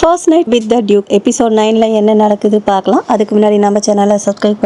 First night with the duke episode 9ல என்ன நடக்குது பார்க்கலாம். அதுக்கு முன்னாடி நம்ம சேனலை சப்ஸ்கிரைப்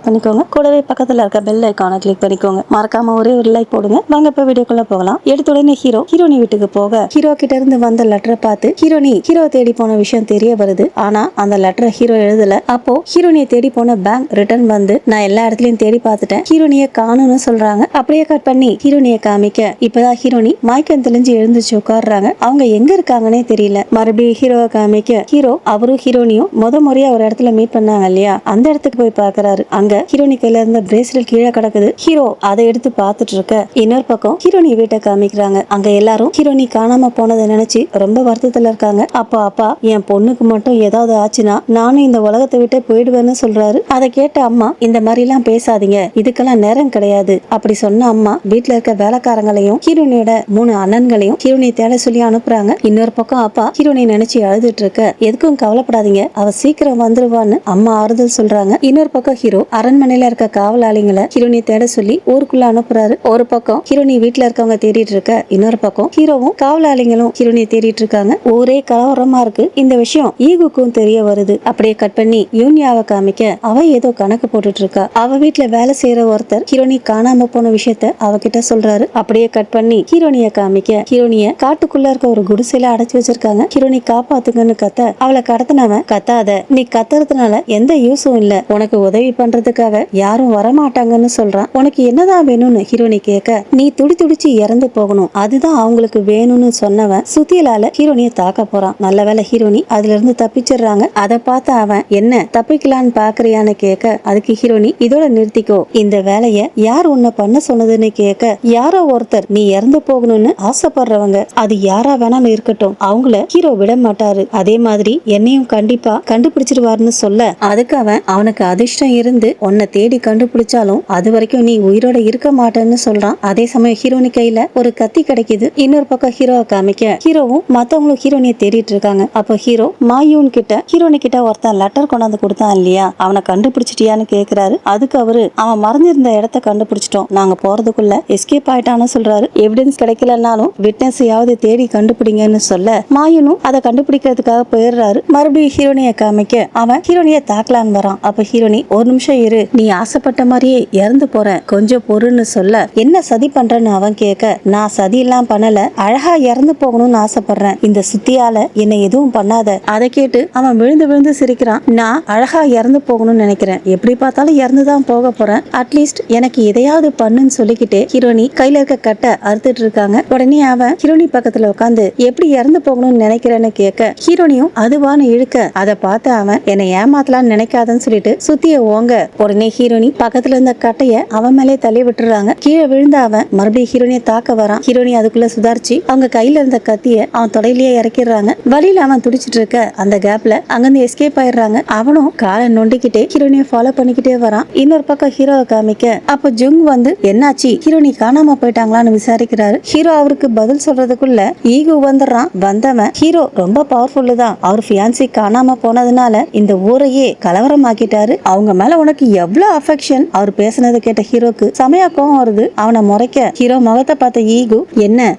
பண்ணிக்கோங்க. கூடவே பக்கத்தில் இருக்க பெல் ஐக்கானை கிளிக் பண்ணிக்கோங்க. மறக்காம ஒரே ஒரு லைக் போடுங்க. வாங்க இப்ப வீடியோக்குள்ள போகலாம். எடுத்த உடனே ஹீரோனி வீட்டுக்கு போக ஹீரோ கிட்ட இருந்து வந்த லெட்டரை பார்த்து ஹீரோ தேடி போன விஷயம் தெரிய வருது. ஆனா அந்த லெட்டரை ஹீரோ எழுதல. அப்போ ஹீரோனியை தேடி போன பேங்க் ரிட்டர்ன் வந்து நான் எல்லா இடத்துலயும் தேடி பார்த்துட்டேன், ஹீரோனியை காணும்னு சொல்றாங்க. அப்படியே கட் பண்ணி ஹீரோனியை காமிக்க இப்பதான் ஹீரோனி மயக்கம் தெளிஞ்சு எழுந்துச்சு உட்காடுறாங்க. அவங்க எங்க இருக்காங்கன்னே தெரியல. மறுபடியும் ஹீரோவை காமிக்க அவரும் ஹீரோனியும் முறையா ஒரு இடத்துல மீட் பண்ணாங்க இல்லையா, அந்த இடத்துக்கு போய் பாக்குறாரு. அங்க ஹீரோனி கையில இருந்த பிரேஸ்லெட் கீழே கிடக்குது. ஹீரோ அதை எடுத்து பார்த்துட்டு இருக்க இன்னொரு பக்கம் ஹீரோனி வீட்டை காமிக்கிறாங்க. அங்க எல்லாரும் ஹீரோனி காணாம போனதை நினைச்சு ரொம்ப வருத்தத்துல இருக்காங்க. அப்பா என் பொண்ணுக்கு மட்டும் ஏதாவது ஆச்சுன்னா நானும் இந்த உலகத்தை விட்டு போயிடுவேன்னு சொல்றாரு. அதை கேட்ட அம்மா இந்த மாதிரி எல்லாம் பேசாதீங்க, இதுக்கெல்லாம் நேரம் கிடையாது அப்படி சொன்ன அம்மா வீட்டுல இருக்க வேலைக்காரங்களையும் ஹீரோனியோட 3 அண்ணன்களையும் ஹீரோனி தேட சொல்லி அனுப்புறாங்க. இன்னொரு பக்கம் அப்பா ஹீரோனி நினைச்சு அழுதுட்டு இருக்க எதுக்கும் கவலைப்படாதீங்க, அவ சீக்கிரம் வந்துருவான்னு அம்மா ஆறுதல் சொல்றாங்க. இன்னொரு பக்கம் ஹீரோ அரண்மனையில இருக்க காவலாளிகளை ஹீரோனி தேட சொல்லி ஊருக்குள்ள அனுப்புறாரு. ஒரு பக்கம் ஹீரோனி வீட்டுல இருக்கவங்க தேடிட்டு இருக்க, இன்னொரு பக்கம் ஹீரோவும் காவலாளிகளும் ஹீரோனியை தேடிட்டு இருக்காங்க. ஒரே கலவரமா இருக்கு. இந்த விஷயம் ஈகுக்கும் தெரிய வருது. அப்படியே கட் பண்ணி யூனியாவை காமிக்க அவ ஏதோ கணக்கு போட்டுட்டு இருக்கா. அவ வீட்டுல வேலை செய்யற ஒருத்தர் ஹீரோனி காணாம போன விஷயத்த அவகிட்ட சொல்றாரு. அப்படியே கட் பண்ணி ஹீரோனிய காமிக்க ஹீரோனிய காட்டுக்குள்ள இருக்க ஒரு குடிசையில அடைச்சு வச்சிருக்காங்க. ஹீரோனி காப்பாத்துங்கன்னு கத்த அவளை கடத்தினவன் கத்தாத, நீ கத்துறதுனால எந்த யூஸும் இல்ல, உனக்கு உதவி பண்றதுக்காக யாரும் வரமாட்டாங்கன்னு சொல்றான். உனக்கு என்னதான் வேணும்னு ஹீரோனி கேட்க நீ துடிச்சு இறந்து போகணும், அதுதான் அவங்களுக்கு வேணும்னு சொன்னவன் சுத்தியலால ஹீரோனிய தாக்க போறான். நல்ல வேலை ஹீரோனி அதுல இருந்து தப்பிச்சிடுறாங்க. அதை பார்த்து அவன் என்ன தப்பிக்கலான்னு பாக்குறியான்னு கேட்க அதுக்கு ஹீரோனி இதோட நிறுத்திக்கோ, இந்த வேலைய யார் உன்னை பண்ண சொன்னதுன்னு கேட்க யாரோ ஒருத்தர் நீ இறந்து போகணும்னு ஆசைப்படுறவங்க, அது யாரா வேணாலும் இருக்கட்டும், அவங்கள ஹீரோ விட மாட்டாரு, அதே மாதிரி என்னையும் கண்டிப்பா கண்டுபிடிச்சிருவாருன்னு சொல்ல அதுக்கு அவனுக்கு அதிர்ஷ்டம் இருந்து உன்னை தேடி கண்டுபிடிச்சாலும் அது வரைக்கும் நீ உயிரோட இருக்க மாட்டேன்னு சொல்றான். அதே சமயம் ஹீரோனி கையில ஒரு கத்தி கிடைக்குது. இன்னொரு பக்கம் ஹீரோவை காமிக்க ஹீரோவும் மத்தவங்களும் ஹீரோனியை தேடிட்டு இருக்காங்க. அப்போ ஹீரோ மாயூன் கிட்ட ஹீரோனி கிட்ட ஒருத்தன் லெட்டர் கொண்டாந்து கொடுத்தான் இல்லையா, அவனை கண்டுபிடிச்சிட்டியான்னு கேக்குறாரு. அதுக்கு அவன் மறைஞ்சிருந்த இடத்த கண்டுபிடிச்சிட்டோம், நாங்க போறதுக்குள்ள எஸ்கேப் ஆயிட்டான்னு சொல்றாரு. எவிடன்ஸ் கிடைக்கலனாலும் விட்னஸையாவது தேடி கண்டுபிடிங்கன்னு சொல்ல மாயூனும் அதை கண்டுபிடிக்கிறதுக்காக போயிடுறாரு. மறுபடியும் ஹீரோனிய காமிக்க அவன் ஹீரோனிய தாக்கலான்னு வரான். அப்ப ஹீரோனி ஒரு நிமிஷம் இரு, நீ ஆசைப்பட்ட மாதிரியே இறந்து போறேன், கொஞ்சம் பொறுன்னு சொல்ல என்ன சதி பண்றேன்னு அவன் கேட்க நான் சதி எல்லாம் பண்ணல, அழகா இறந்து போகணும்னு ஆசைப்படுறேன், இந்த சுத்தியால என்னை எதுவும் பண்ணாத. அதை கேட்டு அவன் விழுந்து சிரிக்கிறான். நான் அழகா இறந்து போகணும்னு நினைக்கிறேன், எப்படி பார்த்தாலும் இறந்துதான் போக போறேன், அட்லீஸ்ட் எனக்கு எதையாவது பண்ணுன்னு சொல்லிக்கிட்டே ஹீரோனி கையில இருக்க கட்டை அறுத்துட்டு இருக்காங்க. உடனே அவன் ஹீரோனி பக்கத்துல உட்காந்து எப்படி இறந்து போகணும்னு நினைக்கிறேன்னு கேட்க ஹீரோனியும் அதுவான்னு இழுக்க அதை பார்த்து அவன் என்னை ஏமாத்தலான்னு நினைக்காதன்னு சொல்லிட்டு சுத்திய ஓங்க. உடனே ஹீரோனி பக்கத்துல இருந்த கட்டைய அவன் மேலே தள்ளி விட்டுறாங்க. கீழே விழுந்த அவன் மறுபடியும் ஹீரோனியை தாக்க வரான். ஹீரோனி அதுக்குள்ள சுதாரிச்சு அவங்க கையில இருந்த கத்திய அவன் தொடையிலேயே இறக்கிடுறாங்க. வழியில அவன் துடிச்சிட்டு இருக்க அந்த கேப்ல அங்கிருந்து எஸ்கேப் ஆயிடுறாங்க. அவனும் காலை நொண்டிக்கிட்டே ஹீரோனியை ஃபாலோ பண்ணிக்கிட்டே வரான். இன்னொரு பக்கம் ஹீரோவை காமிக்க அப்ப ஜுங் வந்து என்னாச்சு, ஹீரோனி காணாம போயிட்டாங்களான்னு விசாரிக்கிறாரு. ஹீரோ அவருக்கு பதில் சொல்றதுக்குள்ள ஈகு வந்துடுறான். வந்தவன் ஹீரோ ரொம்ப பவர்ஃபுல்லு தான், அவர் ஃபியான்சி காணாம போனதுனால இந்த ஊரையே கலவரமாக்கிட்டாரு, அவங்க மேல உனக்கு எவ்வளவு அஃபெக்ஷன். அவர் பேசினதை கேட்ட ஹீரோக்கு செமையா கோவம் வருது. அவனை முறைக்க ஹீரோ முகத்தை பார்த்த ஈகு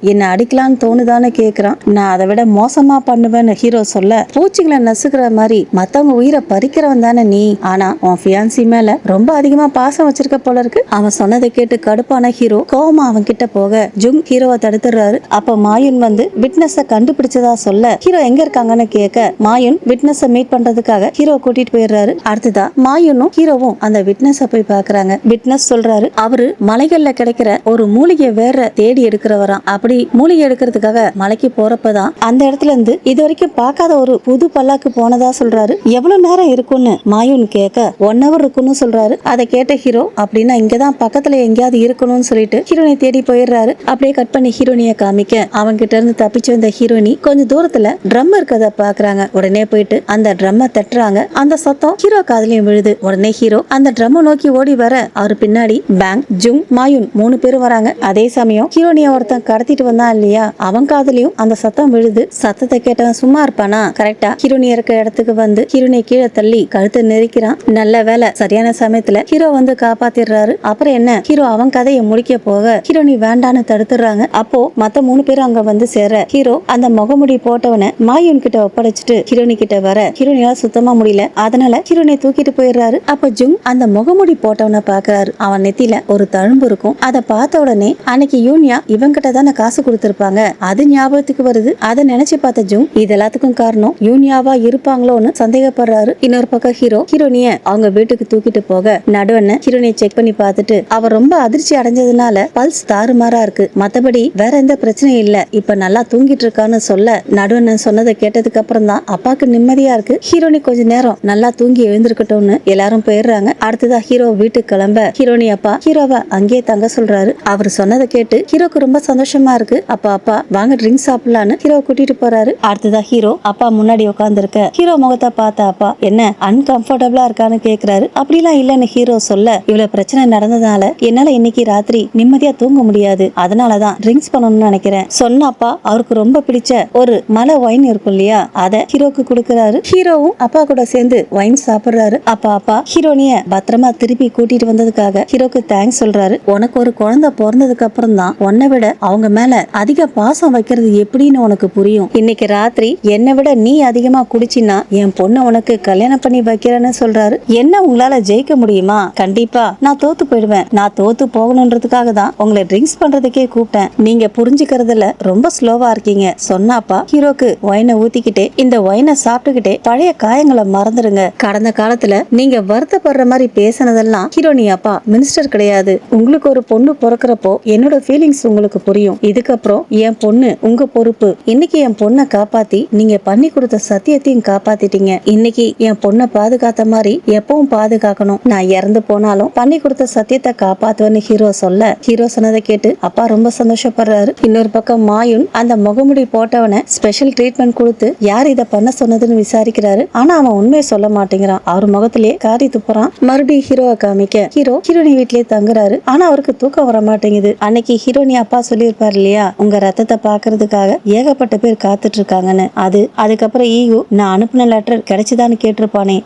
என்ன அடிக்கலான்னு தோணுதான்னு கேக்குறான். நான் அதை விட மோசமா பண்ணுவேன்னு ஹீரோ சொல்ல பூச்சிகளை நசுக்கிற மாதிரி மத்தவங்க உயிரை பறிக்கிறவன் தானே நீ, ஆனா உன் ஃபியான்சி மேல ரொம்ப அதிகமா பாசம் வச்சிருக்க போல இருக்கு. அவன் சொன்னதை கேட்டு கடுப்பான ஹீரோ கோவமா அவன் கிட்ட போக ஜுங் ஹீரோவை தடுத்துறாரு. அப்ப மாயுன் வந்து விட்னஸ கண்டுபிடிச்சதா சொல்ல ஹீரோ எங்க இருக்காங்கன்னு கேட்க மாயுன் விட்னஸ மீட் பண்றதுக்காக ஹீரோ கூட்டிட்டு போயிடுறாரு. அடுத்ததா மாயுனும் ஹீரோவும் அந்த விட்னஸ போய் பாக்குறாங்க. விட்னஸ் சொல்றாரு அவரு மலைகள்ல கிடைக்கிற ஒரு மூலிகை வேற தேடி எடுக்கிறவராம். அப்படி மூலிகை எடுக்கிறதுக்காக மலைக்கு போறப்பதான் அந்த இடத்துல இருந்து இது வரைக்கும் பார்க்காத ஒரு புது பல்லாக்கு போனதா சொல்றாரு. எவ்வளவு நேரம் இருக்கும்னு மாயுன் கேட்க 1 hour இருக்குன்னு சொல்றாரு. அதை கேட்ட ஹீரோ அப்படின்னா இங்கதான் பக்கத்துல எங்கேயாவது இருக்கணும்னு சொல்லிட்டு ஹீரோனை தேடி போயிடுறாரு. அப்படியே கட் பண்ணி ஹீரோனிய காமிக்க அவங்க கிட்ட இருந்து தப்பிச்சு வந்த ஹீரோனி கொஞ்சம் தூரத்துல ட்ரம் இருக்கத பாக்குறாங்க. உடனே போயிட்டு அந்த ட்ரம்ம தட்டுறாங்க. அந்த சத்தம் ஹீரோ காதுலயும் விழுது. உடனே ஹீரோ அந்த ட்ரம்ம நோக்கி ஓடி வர அவர் பின்னாடி பேங்க், ஜுங், மாயுன் 3 பேரும் வராங்க. அதே சமயம் ஹீரோனிய ஒருத்தன் கடத்திட்டு வந்தான் இல்லையா, அவன் காதுலயும் அந்த சத்தம் விழுது. சத்தத்தை கேட்டவன் சும்மா இருப்பானா, கரெக்டா ஹீரோனி இருக்க இடத்துக்கு வந்து ஹீரோனிய கீழே தள்ளி கழுத்தை நெரிக்கிறான். நல்ல வேலை சரியான சமயத்துல ஹீரோ வந்து காப்பாத்திடுறாரு. அப்புறம் என்ன, ஹீரோ அவன் கதையை முடிக்க போக ஹீரோனி வேண்டான்னு தடுத்துறாங்க. அப்போ மத்த 3 பேரும் அங்க வந்து சேர ஹீரோ அந்த முகமுடி போட்டவனை மாயுன் மாயன் கிட்ட ஒப்படைச்சிட்டு ஹீரோனி கிட்ட வர ஹீரோனியால சுத்தமா முடியல. அதனால ஹீரோனியை தூக்கிட்டு போயிடுறாரு. அப்ப ஜுங் அந்த முகமுடி போட்டவன பாக்குறாரு. அவன் நெத்தியில ஒரு தழும்பு இருக்கும். அதை பார்த்த உடனே அன்னைக்கு யூனியா இவங்கிட்ட தானே காசு கொடுத்திருப்பாங்க, அது ஞாபகத்துக்கு வருது. அதை நினைச்சு பார்த்த ஜுங் இது எல்லாத்துக்கும் காரணம் யூனியாவா இருப்பாங்களோன்னு சந்தேகப்படுறாரு. இன்னொரு பக்கம் ஹீரோனிய அவங்க வீட்டுக்கு தூக்கிட்டு போக நடுவண்ண ஹீரோனியை செக் பண்ணி பார்த்துட்டு அவர் ரொம்ப அதிர்ச்சி அடைஞ்சதுனால பல்ஸ் தாறுமாறா இருக்கு, மத்தபடி வேற எந்த பிரச்சனையும் இல்ல, இப்ப நல்லா தூங்கிட்டு இருக்கான்னு சொல்ல நடுவண்ணன் சொன்னதை கேட்டதுக்கு அப்புறம் தான் அப்பாக்கு நிம்மதியா இருக்கு. ஹீரோனி கொஞ்ச நேரம் நல்லா தூங்கி எழுந்திருக்கட்டும்னு எல்லாரும் போயிடுறாங்க. அடுத்ததா ஹீரோ வீட்டுக்கு கிளம்ப ஹீரோனி அப்பா ஹீரோவை அங்கேயே தங்க சொல்றாரு. அவர் சொன்னதை கேட்டு ஹீரோக்கு ரொம்ப சந்தோஷமா இருக்கு. அப்பா வாங்க ட்ரிங்க் சாப்பிடலான்னு ஹீரோ கூட்டிட்டு போறாரு. அடுத்ததா ஹீரோ அப்பா முன்னாடி உட்கார்ந்து இருக்க ஹீரோ முகத்தை பார்த்த அப்பா என்ன அன்கம்ஃபர்டபுளா இருக்கான்னு கேக்குறாரு. அப்படிலாம் இல்லன்னு ஹீரோ சொல்ல இவ்வளவு பிரச்சனை நடந்ததால என்னால இன்னைக்கு ராத்திரி நிம்மதியா தூங்க முடியாது, அதனாலதான் ட்ரிங்க்ஸ் பண்ணணும்னு நினைக்கிறேன் சொன்ன அப்பா அவருக்கு ரொம்ப பிடிச்ச ஒரு மலை ஒயின் இருக்கும் இல்லையா, அதை ஹீரோக்கு கொடுக்கறாரு. ஹீரோவும் அப்பா கூட சேர்ந்து ஒயின் சாப்பிடுறாரு. அப்பா ஹீரோனிய பத்திரமா திருப்பி கூட்டிட்டு வந்ததுக்காக ஹீரோக்கு தேங்க்ஸ் சொல்றாரு. உனக்கு ஒரு குழந்தை பிறந்ததுக்கு அப்புறம் தான் உன்னை விட அவங்க மேல அதிக பாசம் வைக்கிறது எப்படின்னு உனக்கு புரியும். இன்னைக்கு ராத்திரி என்னை விட நீ அதிகமா குடிச்சினா என் பொண்ணை உனக்கு கல்யாணம் பண்ணி வைக்கிறேன்னு சொல்றாரு. என்ன உங்களால ஜெயிக்க முடியுமா? கண்டிப்பா நான் தோத்து போயிடுவேன். நான் தோத்து போகணுன்றதுக்காக தான் உங்களை ட்ரிங்க்ஸ் பண்றதுக்கே கூப்பிட்டேன். நீங்க புரிஞ்சுக்கிறதுல ரொம்ப ஸ்லோவா இருக்கீங்க சொன்னாப்பா ஹீரோக்கு ஒயினை ஊத்திக்கிட்டே இந்த ஒயினை சாப்பிட்டுக்கிட்டே பழைய காயங்களை மறந்துடுங்க. கடந்த காலத்துல நீங்க வருத்தப்படுற மாதிரி பேசினதெல்லாம் ஹீரோனி அப்பா மினிஸ்டர் கிடையாது. உங்களுக்கு ஒரு பொண்ணு பிறக்கிறப்போ என்னோட ஃபீலிங்ஸ் உங்களுக்கு புரியும். இதுக்கப்புறம் என் பொண்ணு உங்க பொறுப்பு. இன்னைக்கு என் பொண்ணை காப்பாத்தி நீங்க பண்ணி கொடுத்த சத்தியத்தையும் காப்பாத்திட்டீங்க. இன்னைக்கு என் பொண்ணை பாதுகாத்த மாதிரி எப்பவும் பாதுகாக்கணும். நான் இறந்து போனாலும் பண்ணி கொடுத்த சத்தியத்தை காப்பாத்துவேன்னு ஹீரோ சொல்ல ஹீரோ சொன்னதை கேட்டு அப்பா ரொம்ப சந்தோஷப்படுறாரு. இன்னொரு பக்கம் மாயுன் அந்த முகமுடி போட்டவனை ஸ்பெஷல் ட்ரீட்மெண்ட் கொடுத்து யார் இதை பண்ண சொன்னதுன்னு விசாரிக்கிறாரு. ஆனா அவன் உண்மையை சொல்ல மாட்டேங்கிறான். அவர் முகத்திலேயே காரி துப்புறான். மறுபடியும் ஹீரோவை காமிக்க ஹீரோனி வீட்லயே தங்குறாரு. ஆனா அவருக்கு தூக்கம் வர மாட்டேங்குது. அன்னைக்கு ஹீரோனி அப்பா சொல்லியிருப்பாரு இல்லையா, உங்க ரத்தத்தை பாக்குறதுக்காக ஏகப்பட்ட பேர் காத்துட்டு இருக்காங்கன்னு. அதுக்கப்புறம் ஈகு நான் அனுப்பின லெட்டர் கிடைச்சுதான்னு கேட்டிருப்பானே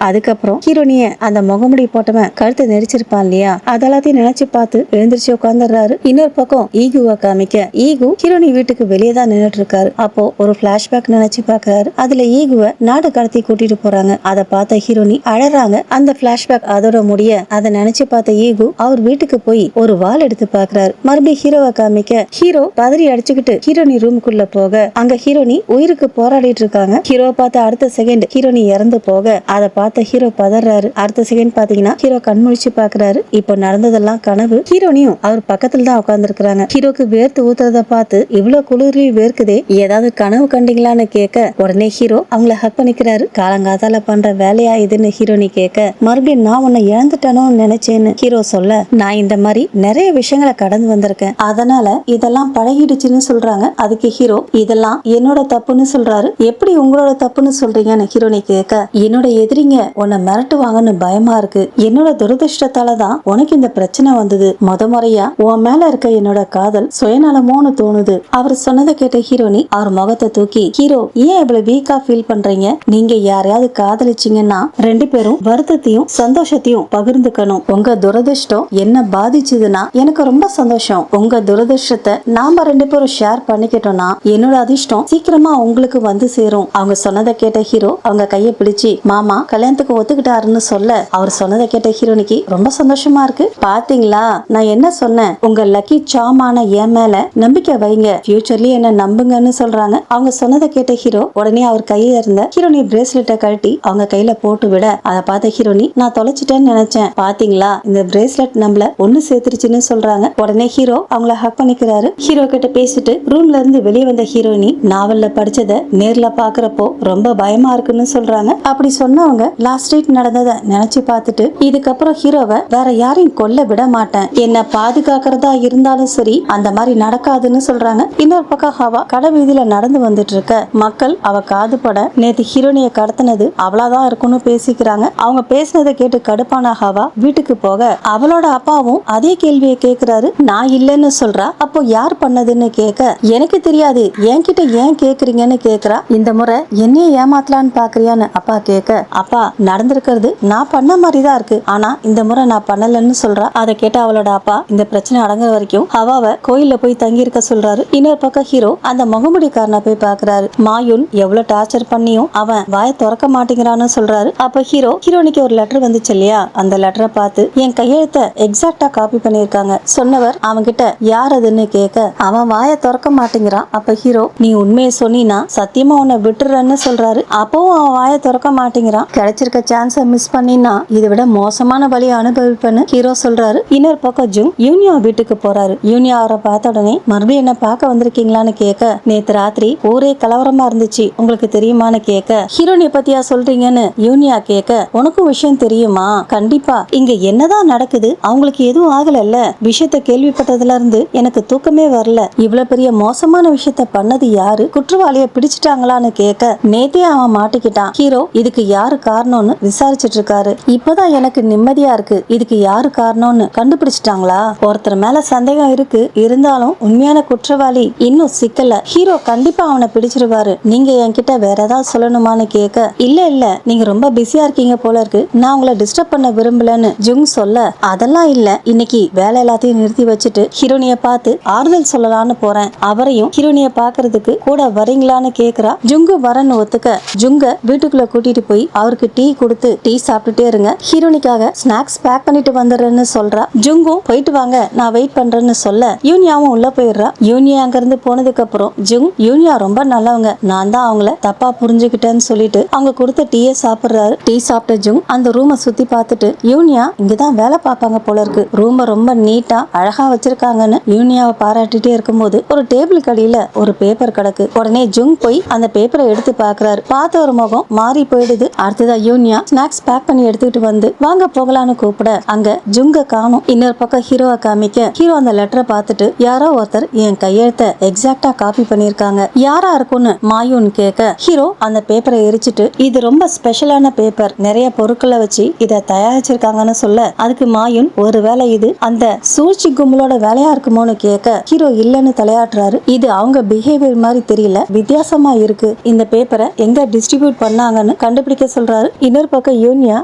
அதுக்கப்புறம் ஹீரோனிய அந்த முகமுடி போட்டவன் கழுத்தை நெரிச்சிருப்பான் இல்லையா, அதெல்லாத்தையும் நினைச்சு பார்த்து எழுந்திரிச்சு உட்கார்ந்துடுறாரு. இன்னொரு பக்கம் ஈகுவை காமிக்க ஈகு ஹீரோனி வீட்டுக்கு வெளியே தான் நின்னுட்டு இருக்காரு. அப்போ ஒரு பிளாஷ்பேக் நினைச்சு பாக்குறாரு. அதுல ஈகுவை நாடு கடத்தி கூட்டிட்டு போறாங்க. அதை பார்த்த ஹீரோனி அழறாங்க. அந்த பிளாஷ்பேக் அதோட முடிய அதை நினைச்சு பார்த்த ஈகு அவர் வீட்டுக்கு போய் ஒரு வாள் எடுத்து பாக்குறாரு. மறுபடியும் ஹீரோவை காமிக்க ஹீரோ பதறி அடிச்சுக்கிட்டு ஹீரோனி ரூமுக்குள்ள போக அங்க ஹீரோனி உயிருக்கு போராடிட்டு இருக்காங்க. ஹீரோவை பார்த்த அடுத்த செகண்ட் ஹீரோனி இறந்து போக அதை பார்த்த ஹீரோ பதறாரு. அடுத்த செகண்ட் பாத்தீங்கன்னா ஹீரோ கண்முழிச்சு பாக்குறாரு. இப்போ நடந்ததெல்லாம் கனவு. ஹீரோனியும் அவர் பக்கத்துல தான் உட்கார்ந்து இருக்கிறாங்க. ஹீரோக்கு வேர்த்து ஊத்துறத பார்த்து இவ்வளவு குளிரி வேர்க்குதே, ஏதாவது கனவு கண்டீங்களான்னு கேட்க உடனே ஹீரோ அவங்கள ஹக் பண்ணிக்கிறாரு. காலங்காத்தால பண்ற வேலையா இதுன்னு ஹீரோனி கேட்க மறுபடியும் நான் உன்னை இழந்துட்டேனோன்னு நினைச்சேன்னு ஹீரோ சொல்ல நான் இந்த மாதிரி நிறைய விஷயங்களை கடந்து வந்திருக்கேன், அதனால இதெல்லாம் பழகிடுச்சுன்னு சொல்றாங்க. அதுக்கு ஹீரோ இதெல்லாம் என்னோட தப்புன்னு சொல்றாரு. எப்படி உங்களோட தப்புன்னு சொல்றீங்கன்னு ஹீரோனி கேட்க என்னோட எதிரிங்க உன்னை மிரட்டுவாங்கன்னு பயமா இருக்கு. என்னோட துரதிருஷ்டத்தால தான் உனக்கு இந்த பிரச்சனை வந்தது. முறையா உன் மேல இருக்க என்னோட காதல் சுயநலமோன்னு தோணுது. அவர் சொன்னதை கேட்ட ஹீரோனி அவர் முகத்தை தூக்கி ஹீரோ ஏன் இவ்வளவு வீக்கா ஃபீல் பண்றீங்க? நீங்க யாரையாவது காதலிச்சீங்கன்னா ரெண்டு பேரும் வருத்தத்தையும் சந்தோஷத்தையும் பகிர்ந்துக்கணும். உங்க துரதிருஷ்டம் என்ன பாதிச்சதுன்னா எனக்கு ரொம்ப சந்தோஷம். உங்க துரதிருஷ்டத்தை நாம ரெண்டு பேரும் ஷேர் பண்ணிக்கிட்டோம்னா என்னோட அதிர்ஷ்டம் சீக்கிரமா உங்களுக்கு வந்து சேரும். அவங்க சொன்னதை கேட்ட ஹீரோ அவங்க கையை பிடிச்சு மாமா கல்யாணத்துக்கு ஒத்துக்கிட்டாருன்னு சொல்ல அவர் சொன்னதை கேட்ட ஹீரோனிக்கு ரொம்ப சந்தோஷமா இருக்கு. பாத்தீங்களா நான் என்ன சொன்னேன், உங்க லக்கி சாமான என் மேல நம்பிக்கை வைங்க, ஃபியூச்சர்லயே என்ன நம்புங்கன்னு சொல்றாங்க. அவங்க சொன்னதை கேட்ட ஹீரோ உடனே அவர் கையில இருந்த ஹீரோனி பிரேஸ்லெட்டை கழட்டி அவங்க கையில போட்டு விட அதை பார்த்த ஹீரோனி நான் தொலைச்சிட்டேன்னு நினைச்சேன், பாத்தீங்களா இந்த பிரேஸ்லெட் நம்மள ஒண்ணு சேர்த்துருச்சுன்னு சொல்றாங்க. உடனே ஹீரோ அவங்கள ஹக் பண்ணிக்கிறாரு. ஹீரோ கிட்ட பேசிட்டு ரூம்ல இருந்து வெளியே வந்த ஹீரோயினி நாவல்ல படிச்சத நேர்ல பாக்குறப்போ ரொம்ப பயமா இருக்குன்னு சொல்றாங்க. அப்படி சொன்னவங்க லாஸ்ட் நைட் நடந்ததை நினைச்சு பார்த்துட்டு இதுக்கப்புறம் ஹீரோவை வேற யாரையும் கொல்ல விட மாட்டேன், என்ன பாதுகாக்கிறதா இருந்தாலும் சரி அந்த மாதிரி நடக்காதுன்னு சொல்றாங்க. இன்னொரு பக்கம் ஹவா கடை வீதியில நடந்து வந்துட்டு இருக்க மக்கள் அவ காது பட நேத்து ஹீரோனிய கடத்தினது அவளாதான் இருக்குன்னு பேசிக்கிறாங்க. அவங்க பேசினதை கேட்டு கடுப்பான ஹவா வீட்டுக்கு போக அவளோட அப்பாவும் அதே கேள்வியை கேக்குறாரு. நான் இல்லைன்னு சொல்றா, அப்போ யார் பண்ணதுன்னு கேட்க எனக்கு தெரியாது, என்கிட்ட ஏன் கேக்குறீங்கன்னு கேக்குறா. இந்த முறை என்னைய ஏமாத்தலான்னு பாக்குறியான்னு அப்பா கேட்க அப்பா நடந்திருக்கிறது நான் பண்ண மாதிரிதான் இருக்கு, ஆனா இந்த முறை நான் பண்ணலன்னு சொல்றா. அதை கேட்ட அவளோட அப்பா இந்த பிரச்சனை அடங்குற வரைக்கும் ஹவாவை கோயில்ல போய் தங்கி இருக்க சொல்றாரு. இன்னொரு பக்கம் ஹீரோ அந்த முகமுடிக்காரனை போய் பாக்குறாரு. சொல்றாரு. மாயுன் எவ்வளவு டார்ச்சர் பண்ணியும் அவன் வாயை திறக்க மாட்டேங்கிறான்னு சொல்றாரு. அப்ப ஹீரோனிக்கு ஒரு லெட்டர் வந்துச்சு இல்லையா, அந்த லெட்டரை பார்த்து என் கையெழுத்த எக்ஸாக்டா காப்பி பண்ணிருக்காங்க. சொன்னவர் அவன்கிட்ட யார் அதுன்னு கேட்க அவன் வாயை திறக்க மாட்டேங்கிறான். அப்ப ஹீரோ நீ உண்மையை சொன்னீனா சத்தியமா உன்னை விட்டுறன்னு சொல்றாரு. அப்பவும் அவன் வாயை திறக்க மாட்டேங்கிறான். கிடைச்சிருக்க சான்ஸை மிஸ் பண்ணினா இதை விட மோசமான வழியை அனுபவிப்பேன்னு ஹீரோ சொல்றாரு. இன்னொரு பக்கம் ஜுங் யூனியா வீட்டுக்கு போறாரு. யூனியா அவரை பார்த்த உடனே மறுபடியும் என்ன பார்க்க வந்திருக்கீங்களான்னு கேட்க நேத்து ராத்திரி ஊரே கலவரமா இருந்துச்சு உங்களுக்கு தெரியுமான்னு கேட்க ஹீரோனிய பத்தியா சொல்றீங்கன்னு யூனியா கேட்க உனக்கும் விஷயம் தெரியுமா? கண்டிப்பா இங்க என்னதான் நடக்குது, அவங்களுக்கு எதுவும் ஆகலல்ல, விஷயத்த கேள்விப்பட்டதுல இருந்து எனக்கு தூக்கமே வரல, இவ்வளவு பெரிய மோசமான விஷயத்த பண்ணது யாரு, குற்றவாளிய பிடிச்சிட்டாங்களான்னு கேட்க நேத்தே அவன் மாட்டிக்கிட்டான். ஹீரோ இதுக்கு யாரு காரணம்னு விசாரிச்சுட்டு இருக்காரு. இப்பதான் எனக்கு நிம்மதியா இருக்கு. இதுக்கு யாரு காரணம்னு கண்டுபிடிச்சிட்டாங்களா? ஒருத்தர் மேல சந்தேகம் இருக்கு, இருந்தாலும் உண்மையான குற்றவாளி இன்னும் சிக்கல. ஹீரோ கண்டிப்பா அவனை பிடிச்சிருவாரு. நீங்க என்கிட்ட வேற ஏதாவது சொல்லணுமான்னு கேட்க இல்ல நீங்க ரொம்ப பிஸியா இருக்கீங்க போல இருக்கு, நான் உங்களை டிஸ்டர்ப் பண்ண விரும்பலன்னு ஜுங் சொல்ல அதெல்லாம் இல்ல, இன்னைக்கு வேலை எல்லாத்தையும் நிறுத்தி வச்சுட்டு ஹீரோனிய பார்த்து ஆறுதல் சொல்லலான்னு போறேன், அவரையும் ஹீரோனிய பாக்குறதுக்கு கூட வரீங்களான்னு கேக்குறா. ஜுங்கு வரன்னு ஒத்துக்க ஜுங்க வீட்டுக்குள்ள கூட்டிட்டு போய் அவருக்கு டீ கொடுத்து டீ சாப்பிட்டுட்டே இருங்க, ஹீரோனிக்காக ஸ்நாக்ஸ் பேக் பண்ணிட்டு வந்துடுறேன்னு சொல்றா. ஜுங்கும் போயிட்டு வாங்க நான் வெயிட் பண்றேன்னு சொல்ல யூனியாவும் உள்ள போயிடுறா. யூனியா அங்க இருந்து போனதுக்கு அப்புறம் ஜுங் யூனியா ரொம்ப நல்லவங்க, நான் தான் அவங்கள தப்பா புரிஞ்சுக்கிட்டேன்னு சொல்லிட்டு அவங்க கொடுத்த டீயை சாப்பிடுறாரு. டீ சாப்பிட்ட ஜுங் அந்த ரூமை சுத்தி பார்த்துட்டு யூனியா இங்கதான் வேலை பார்ப்பாங்க போல இருக்கு, ரூமை ரொம்ப நீட்டா அழகா வச்சிருக்காங்கன்னு யூனியாவை பாராட்டிட்டே இருக்கும்போது ஒரு டேபிள் கடியில ஒரு பேப்பர் கிடக்கு. உடனே ஜுங் போய் அந்த பேப்பரை எடுத்து பாக்குறாரு. பார்த்த ஒரு முகம் மாறி போயிடுது. அடுத்ததா யூனியா ஸ்நாக்ஸ் பேக் பண்ணி எடுத்துக்கிட்டு வந்து வாங்க போகலான்னு கூப்பிட அங்க ஜுங்க காணும். இன்னொரு பக்கம் ஹீரோவை காமிக்க ஹீரோ அந்த லெட்டரை பார்த்துட்டு யாரோ ஒருத்தர் என் கையெழுத்த எக்ஸாக்டா காப்பி பண்ணிருக்காங்க, யாரா இருக்கும்னு மாயுன் கேட்க ஹீரோ அந்த பேப்பரை எரிச்சிட்டு இது ரொம்ப ஸ்பெஷலான பேப்பர், நிறைய பொருட்களை வச்சு இதை தயாரிச்சிருக்காங்கன்னு சொல்ல அதுக்கு மாயுன் ஒருவேளை இது அந்த சூழ்ச்சி கும்பலோட வேலையா இருக்குமோன்னு கேட்க ஹீரோ இல்லன்னு தலையாட்டுறாரு. இது அவங்க பிஹேவியர் மாதிரி தெரியல, வித்தியாசமா இருக்கு, இந்த பேப்பரை எங்க டிஸ்ட்ரிபியூட் பண்ணாங்கன்னு கண்டுபிடிக்க சொல்றாரு. இன்னொரு பக்கம் யூனியா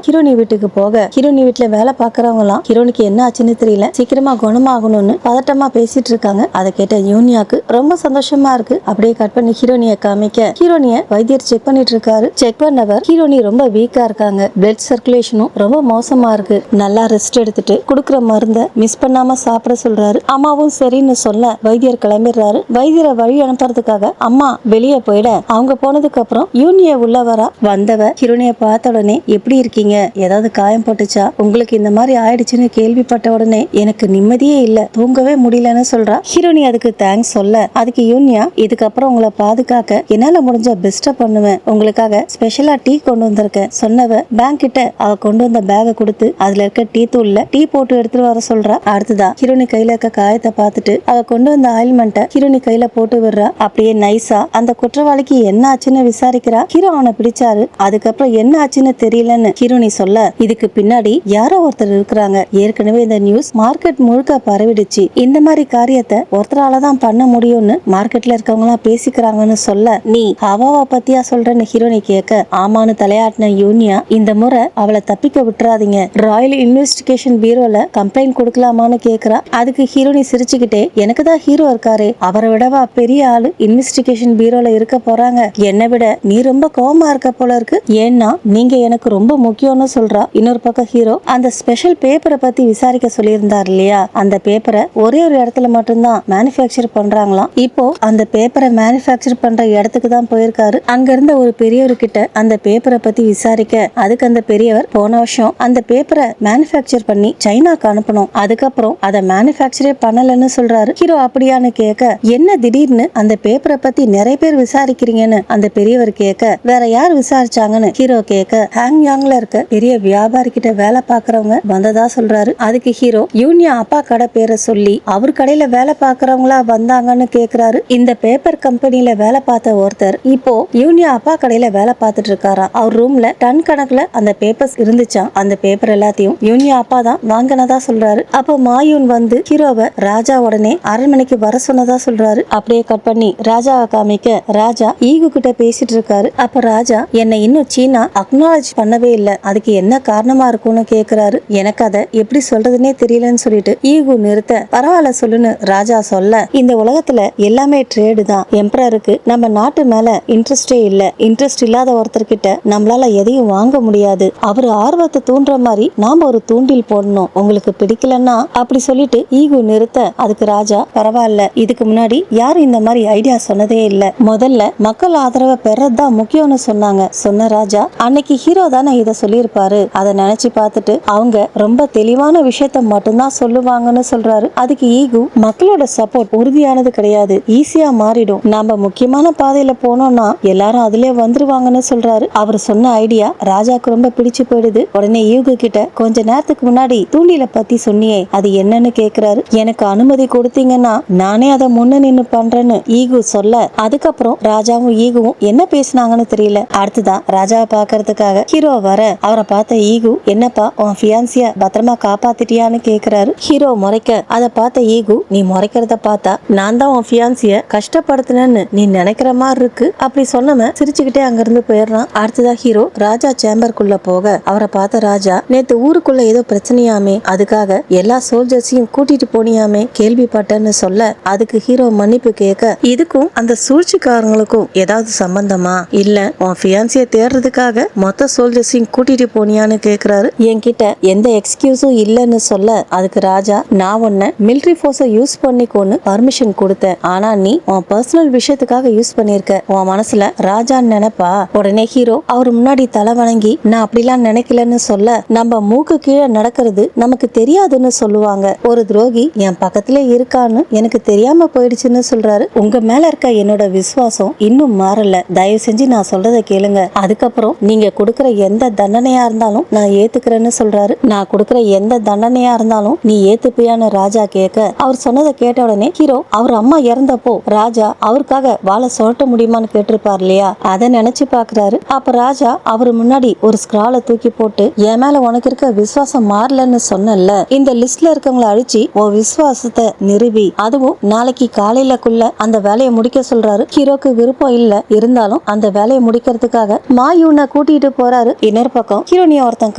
ஹீரோனி வீட்டுக்கு போக ஹீரோனி வீட்டுல வேலை பாக்குறவங்க எல்லாம் ஹீரோனிக்கு என்ன ஆச்சுன்னு தெரியல, சீக்கிரமா குணமாகணும்னு பதட்டமா பேசிட்டு இருக்காங்க. அதை கேட்ட யூனியாக்கு ரொம்ப சந்தோஷமா இருக்கு. அப்படியே கட் பண்ணி ஹீரோனிய காமிக்க ஹீரோனிய வைத்தியர் செக் பண்ணிட்டு இருக்காரு. செக் பண்ணவர் ஹீரோனி ரொம்ப வீக்கா இருக்காங்க, பிளட் சர்க்குலேஷனும் ரொம்ப மோசமா இருக்கு, நல்லா ரெஸ்ட் எடுத்துட்டு குடுக்குற மருந்த மிஸ் பண்ணாம சாப்பிட சொல்றாரு. அம்மாவும் சரின்னு சொல்ல வைத்தியர் கிளம்பிடுறாரு. வைத்தியரை வழி அனுப்புறதுக்காக அம்மா வெளியே போயிட அவங்க போனதுக்கு அப்புறம் யூனிய உள்ள வரா. வந்தவ ஹீரோனிய பார்த்த உடனே எப்படி இருக்கீங்க, ஏதாவது காயம் போட்டுச்சா, உங்களுக்கு இந்த மாதிரி ஆயிடுச்சுன்னு கேள்விப்பட்ட உடனே எனக்கு நிம்மதியே இல்ல, தூங்கவே முடியலன்னு சொல்றா. ஹீரோனி அதுக்கு தேங்க்ஸ் சொல்ல அதுக்கு யூனியா இதுக்கப்புறம் உங்களை பாதுகாக்க என்னால முடிஞ்ச பெஸ்ட்டா பண்ணுவேன், உங்களுக்காக ஸ்பெஷலா டீ கொண்டு வந்திருக்கேன் சொன்னவ பேங்க் கிட்ட அவ கொண்டு வந்த பேக கொடுத்து அதுல இருக்க டீ தூள்ல டீ போட்டு எடுத்துட்டு வர சொல்றா. அடுத்ததா ஹீரோனி கையில இருக்க காயத்தை பார்த்துட்டு அவ கொண்டு வந்த ஆயில்மெண்ட்டை ஹீரோனி கையில போட்டு விடுறா. அப்படியே நைஸா அந்த குற்றவாளிக்கு என்ன ஆச்சுன்னு விசாரிக்கிறா. ஹீரோ அவனை பிடிச்சாரு, அதுக்கப்புறம் என்ன ஆச்சுன்னு தெரியலன்னு ஹீரோனி சொல்ல இதுக்கு பின்னாடி யாரோ ஒருத்தர் இருக்கிறாங்க, ஏற்கனவே இந்த நியூஸ் மார்க்கெட் முழுக்க பரவிடுச்சு, இந்த மாதிரி காரியத்தை ஒருத்தரால தான் பண்ண முடியும்னு மார்க்கெட்ல இருக்கவங்க எல்லாம் பேசிக்கிறாங்கன்னு சொல்ல நீ அவாவா பத்தியா சொல்றன்னு ஹீரோனி கேட்க ஆமான்னு தலையாட்டின யூனியா இந்த முறை அவளை தப்பிக்க விட்டுறாதீங்க, ராயல் இன்வெஸ்டிகேஷன் பியூரோல கம்ப்ளைண்ட் கொடுக்கலாமான்னு கேக்குறா. அதுக்கு ஹீரோனி சிரிச்சுக்கிட்டே எனக்கு தான் ஹீரோ இருக்காரு, அவரை விடவா பெரிய ஆளு இன்வெஸ்டிகேஷன் பியூரோல இருக்க போறாங்க, என்னை விட நீ ரொம்ப கோவமா இருக்க போல இருக்கு, ஏன்னா நீங்க எனக்கு ரொம்ப முக்கியம்னு சொல்றா. இன்னொரு பக்கம் ஹீரோ அந்த ஸ்பெஷல் பேப்பரை பத்தி விசாரிக்க சொல்லியிருந்தார் இல்லையா, அந்த பேப்பரை ஒரே ஒரு இடத்துல மட்டும்தான் மேனுஃபேக்சர் பண்றாங்களாம். இப்போ அந்த பேப்பரை மேனுஃபேக்சர் பண்ற இடத்துக்கு தான் போயிருக்காரு. அங்க இருந்த ஒரு பெரியவர்கிட்ட அந்த பேப்பரை பத்தி விசாரிக்க அதுக்கு அந்த பெரியவர் போன வருஷம் அந்த பேப்பரை மேனுஃபேக்சர் பண்ணி சைனாக்கு அனுப்பணும், அதுக்கப்புறம் அதை மேனுஃபேக்சரே பண்ணலன்னு சொல்றாரு. ஹீரோ அப்படியான்னு கேட்க என்ன திடீர்னு அந்த பேப்பரை பத்தி நிறைய பேர் விசாரிக்கிறீங்கன்னு அந்த பெரியவர் கேட்க வேற யார் விசாரிச்சாங்கன்னு ஹீரோ கேட்க ஹாங்யாங்ல இருக்க பெரிய வியாபாரி கிட்ட வேலை பாக்குறவங்க வந்ததா சொல்றாரு. அதுக்கு ஹீரோ யூனியா அப்பா கடை பேரை சொல்லி அவர் கடையில வேலை பாக்குறவங்களா வந்தாங்கன்னு கேக்குறாரு. இந்த பேப்பர் கம்பெனில வேலை பார்த்த ஒருத்தர் இப்போ யூனியா அப்பா கடையில வேலை பார்த்துட்டு இருக்காரா. அவர் ரூம்ல டன் கணக்குல அந்த பேப்பர்ஸ் இருந்துச்சா, அந்த பேப்பர் எல்லாத்தையும் யூனியா அப்பா தான் வாங்கினதா சொல்றாரு. அப்போ மாயூன் வந்து ஹீரோவை ராஜா உடனே அரண்மனைக்கு வர சொன்னதா சொல்றாரு. அப்படியே கட் பண்ணி ராஜாவை காமிக்க ராஜா ஈகு கிட்ட பேசிட்டு இருக்காரு. அப்ப ராஜா என்னை இன்னும் சீனா அக்னாலஜ் பண்ணவே இல்லை, அதுக்கு என்ன காரணமா இருக்கும்னு கேக்குறாரு. எனக்கு அதை எப்படி சொல்றதுன்னே தெரியலன்னு சொல்லிட்டு ஈகு நிறுத்த பரவாயில்ல சொல்லுன்னு ராஜா சொல்ல இந்த உலகத்துல எல்லாமே ட்ரேடு தான், எம்பரருக்கு நம்ம நாட்டு மேல இன்ட்ரெஸ்டே இல்ல. இன்ட்ரெஸ்ட் இல்லாத ஒருத்தர்கிட்ட நம்மளால எதையும் வாங்க முடியாது. அவர் ஆர்வத்தை தூண்டுற மாதிரி நாம ஒரு தூண்டில் போடணும். உங்களுக்கு பிடிக்கலன்னா அப்படி சொல்லிட்டு ஈகு நிறுத்த, அதுக்கு ராஜா பரவாயில்ல, இதுக்கு முன்னாடி யாரும் இந்த மாதிரி ஐடியா சொன்னதே இல்ல. முதல்ல மக்கள் ஆதரவை பெறதான் முக்கியம்னு சொன்ன ராஜா அன்னைக்கு ஹீரோ தானே இத சொல்லியிருப்பாரு. அதை நினைச்சு பார்த்துட்டு அவங்க ரொம்ப தெளிவான விஷயத்த மட்டும்தான் சொல்லுவாங்கன்னு சொல்றாரு. அதுக்கு ஈகு, மக்களோட சப்போர்ட் உறுதியானது கிடையாது, ஈஸியா மாறிடும். நாம முக்கியமான பாதையில போனோம்னா எல்லாரும் அதுலயே வந்துருவாங்கன்னு சொல்றாரு. அவர் சொன்ன ஐடியா ராஜாக்கு ரொம்ப பிடிச்சு போயிடுது. உடனே ஈகு கிட்ட, கொஞ்ச நேரத்துக்கு முன்னாடி தூண்டில பத்தி சொன்னியே, அது என்னன்னு கேக்குறாரு. எனக்கு அனுமதி கொடுத்தீங்கன்னா நானே அதை முன்ன நின்னு பண்றேன்னு ஈகு சொல்ல, அதுக்கப்புறம் ராஜாவும் ஈகுவும் என்ன பேசினாங்கன்னு தெரியல. அடுத்துதான் ராஜாவை பாக்குறதுக்காக ஹீரோ வர, அவரை பார்த்த ஈகு, என்னப்பா உன் ஃபியான்சிய பத்திரமா காப்பாத்திட்டியான்னு கேக்குறாரு. ஹீரோ முறைக்க, அதை பார்த்த ஈகு, நீ முறைக்கிறத பார்த்தா நான் தான் உன் ஃபியான்சிய கஷ்டப்படுத்தினேன்னு நீ நினைக்கிற மாதிரி இருக்கு. அப்படி சொன்னவன் சிரிச்சுக்கிட்டே அங்கிருந்து போயிடுறான். அடுத்ததா ஹீரோ ராஜா சேம்பருக்குள்ள போக, அவரை பார்த்த ராஜா, நேத்து ஊருக்குள்ள ஏதோ பிரச்சனையாமே, அதுக்காக எல்லா சோல்ஜர்ஸையும் கூட்டிட்டு போனியாமே, கேள்விப்பட்டேன்னு சொல்ல, அதுக்கு ஹீரோ மன்னிப்பு கேட்க, இதுக்கும் அந்த சூழ்ச்சிக்காரங்களுக்கும் ஏதாவது சம்பந்தமா, இல்ல உன் ஃபியான்சிய தேடுறதுக்காக மொத்த சோல்ஜர்ஸையும் கூட்டிட்டு போனியான்னு கேக்குறாரு. என்கிட்ட எந்த எக்ஸ்கியூஸும் இல்லன்னு சொல்ல, அதுக்கு ராஜா, நான் உன்னை மிலிட்டரி ஃபோர்ஸை யூஸ் பண்ணிக்கோன்னு பர்மிஷன் கொடுத்தேன். ஆனா நீ உன் பர்சனல் விஷயத்துக்காக யூஸ் பண்ணிருக்க. உன் மனசுல ராஜான்னு நினைப்பா. உடனே ஹீரோ அவர் முன்னாடி தலை வணங்கி, நான் அப்படிலாம் நினைக்கலன்னு சொல்ல, நம்ம மூக்கு கீழே நடக்கிறது நமக்கு தெரியாதுன்னு சொல்லுவாங்க. ஒரு துரோகி என் பக்கத்துல இருக்கான்னு எனக்கு தெரியாம போயிடுச்சுன்னு சொல்றாரு. உங்க மேல இருக்க என்னோட விசுவாசம் இன்னும் மாறல. தயவு செஞ்சு நான் சொல்றதை கேளுங்க. அதுக்கப்புறம் நீங்க கொடுக்கற எந்த தண்டனையா இருந்தாலும் நான் ஏத்துக்கிறேன்னு சொல்றாரு. நான் கொடுக்கற எந்த தண்டனையா இருந்தாலும் நீ ஏத்துப்பியான்னு ராஜா கேட்க, அவர் சொன்னதை கேட்ட உடனே ஹீரோ, அவர் அம்மா இறந்தப்போ ராஜா அவருக்காக வாழை சுழட்ட முடியுமான்னு கேட்டிருப்பார் இல்லையா, அதை நினைச்சு பாக்குறாரு. அப்ப ராஜா அவர் முன்னாடி ஒரு ஸ்கிராலை தூக்கி போட்டு, என் மேல உனக்கு இருக்க விசுவாசம் மாறலன்னு சொன்னல, இந்த லிஸ்ட்ல இருக்கவங்களை அழிச்சு உன் விசுவாசத்தை நிறுவி, அதுவும் நாளைக்கு காலையிலக்குள்ள அந்த வேலையை முடிக்க சொல்றாரு. ஹீரோக்கு விருப்பம் இல்ல, இருந்தாலும் அந்த வேலையை முடிக்கிறதுக்காக மாயூனை கூட்டிட்டு போறாரு. இன்னொரு பக்கம் ஹீரோனியா ஒருத்தன்